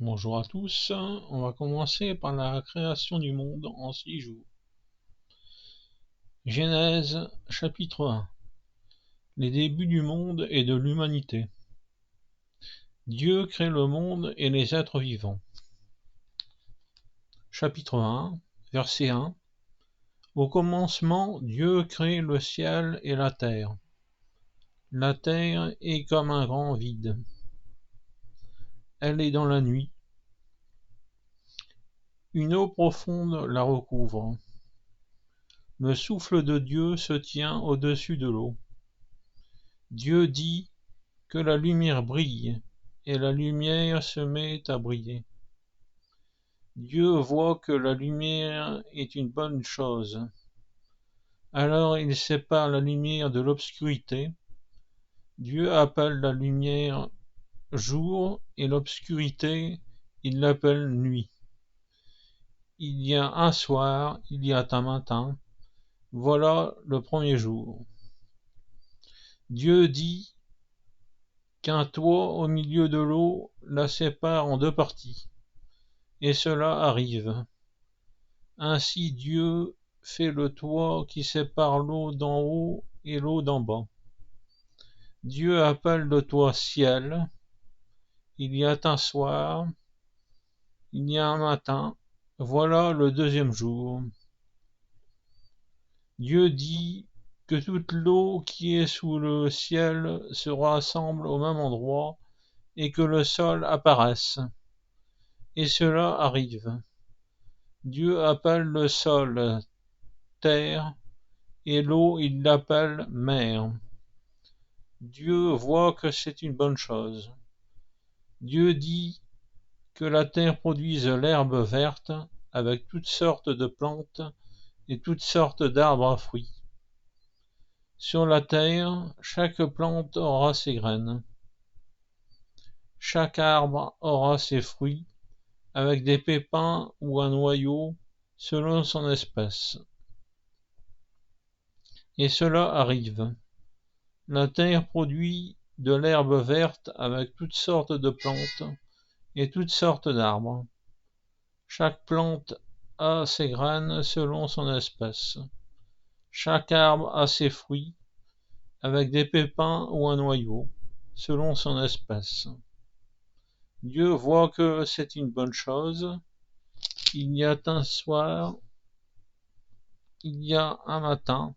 Bonjour à tous, on va commencer par la création du monde en 6 jours. Genèse chapitre 1. Les débuts du monde et de l'humanité. Dieu crée le monde et les êtres vivants. Chapitre 1, verset 1. Au commencement, Dieu crée le ciel et la terre. La terre est comme un grand vide. Elle est dans la nuit. Une eau profonde la recouvre. Le souffle de Dieu se tient au-dessus de l'eau. Dieu dit que la lumière brille, et la lumière se met à briller. Dieu voit que la lumière est une bonne chose. Alors il sépare la lumière de l'obscurité. Dieu appelle la lumière jour, et l'obscurité, il l'appelle nuit. Il y a un soir, il y a un matin. Voilà le premier jour. Dieu dit qu'un toit au milieu de l'eau la sépare en deux parties. Et cela arrive. Ainsi Dieu fait le toit qui sépare l'eau d'en haut et l'eau d'en bas. Dieu appelle le toit ciel. Il y a un soir, il y a un matin. Voilà le deuxième jour. Dieu dit que toute l'eau qui est sous le ciel se rassemble au même endroit et que le sol apparaisse. Et cela arrive. Dieu appelle le sol terre, et l'eau il l'appelle mer. Dieu voit que c'est une bonne chose. Dieu dit que la terre produise l'herbe verte avec toutes sortes de plantes et toutes sortes d'arbres à fruits. Sur la terre, chaque plante aura ses graines. Chaque arbre aura ses fruits avec des pépins ou un noyau selon son espèce. Et cela arrive. La terre produit de l'herbe verte avec toutes sortes de plantes et toutes sortes d'arbres. Chaque plante a ses graines selon son espèce. Chaque arbre a ses fruits avec des pépins ou un noyau selon son espèce. Dieu voit que c'est une bonne chose. Il y a un soir, il y a un matin.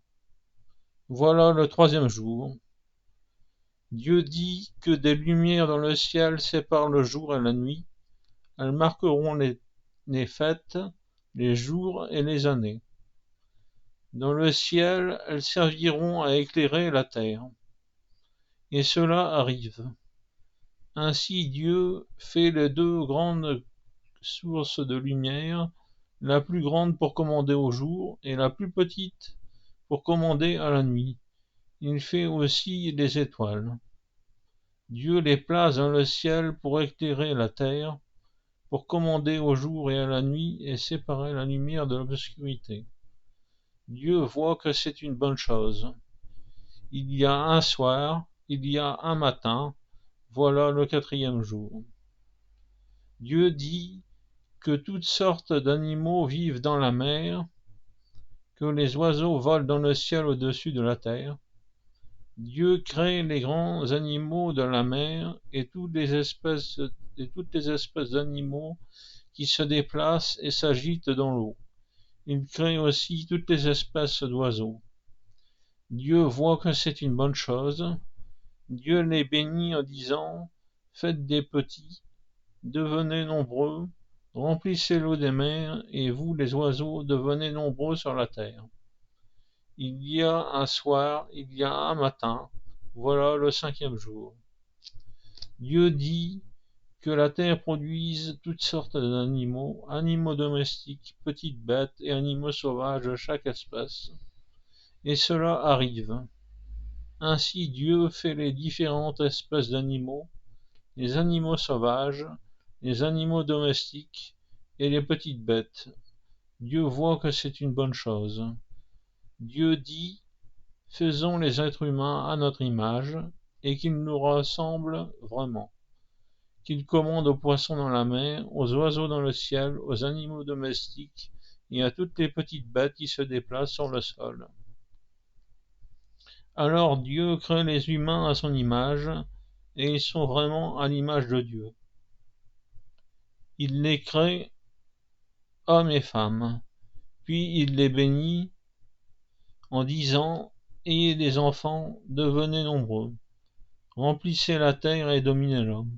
Voilà le troisième jour. Dieu dit que des lumières dans le ciel séparent le jour et la nuit. Elles marqueront les fêtes, les jours et les années. Dans le ciel, elles serviront à éclairer la terre. Et cela arrive. Ainsi Dieu fait les deux grandes sources de lumière, la plus grande pour commander au jour et la plus petite pour commander à la nuit. Il fait aussi les étoiles. Dieu les place dans le ciel pour éclairer la terre, pour commander au jour et à la nuit et séparer la lumière de l'obscurité. Dieu voit que c'est une bonne chose. Il y a un soir, il y a un matin, voilà le quatrième jour. Dieu dit que toutes sortes d'animaux vivent dans la mer, que les oiseaux volent dans le ciel au-dessus de la terre. Dieu crée les grands animaux de la mer et toutes les espèces d'animaux qui se déplacent et s'agitent dans l'eau. Il crée aussi toutes les espèces d'oiseaux. Dieu voit que c'est une bonne chose. Dieu les bénit en disant: faites des petits, devenez nombreux, remplissez l'eau des mers, et vous les oiseaux devenez nombreux sur la terre. Il y a un soir, il y a un matin, voilà le cinquième jour. Dieu dit que la terre produise toutes sortes d'animaux, animaux domestiques, petites bêtes et animaux sauvages de chaque espèce. Et cela arrive. Ainsi Dieu fait les différentes espèces d'animaux, les animaux sauvages, les animaux domestiques et les petites bêtes. Dieu voit que c'est une bonne chose. Dieu dit: faisons les êtres humains à notre image, et qu'ils nous ressemblent vraiment. qu'il commande aux poissons dans la mer, aux oiseaux dans le ciel, aux animaux domestiques et à toutes les petites bêtes qui se déplacent sur le sol. Alors Dieu crée les humains à son image, et ils sont vraiment à l'image de Dieu. Il les crée hommes et femmes, puis il les bénit en disant « Ayez des enfants, devenez nombreux, remplissez la terre et dominez l'homme.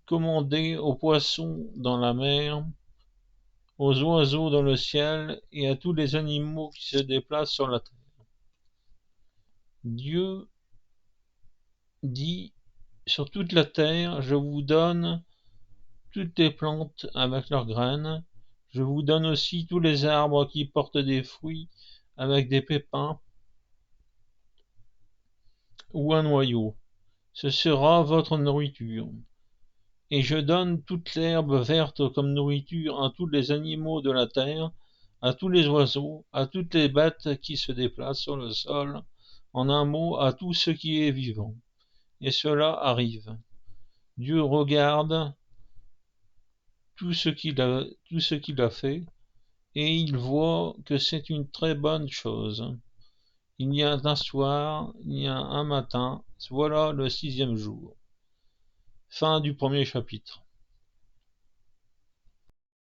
Commandez aux poissons dans la mer, aux oiseaux dans le ciel et à tous les animaux qui se déplacent sur la terre. » Dieu dit « Sur toute la terre, je vous donne toutes les plantes avec leurs graines, je vous donne aussi tous les arbres qui portent des fruits avec des pépins ou un noyau. Ce sera votre nourriture. Et je donne toute l'herbe verte comme nourriture à tous les animaux de la terre, à tous les oiseaux, à toutes les bêtes qui se déplacent sur le sol, en un mot, à tout ce qui est vivant. » Et cela arrive. Dieu regarde tout ce qu'il a fait, et il voit que c'est une très bonne chose. Il y a un soir, il y a un matin, voilà le 6e jour. Fin du 1er chapitre.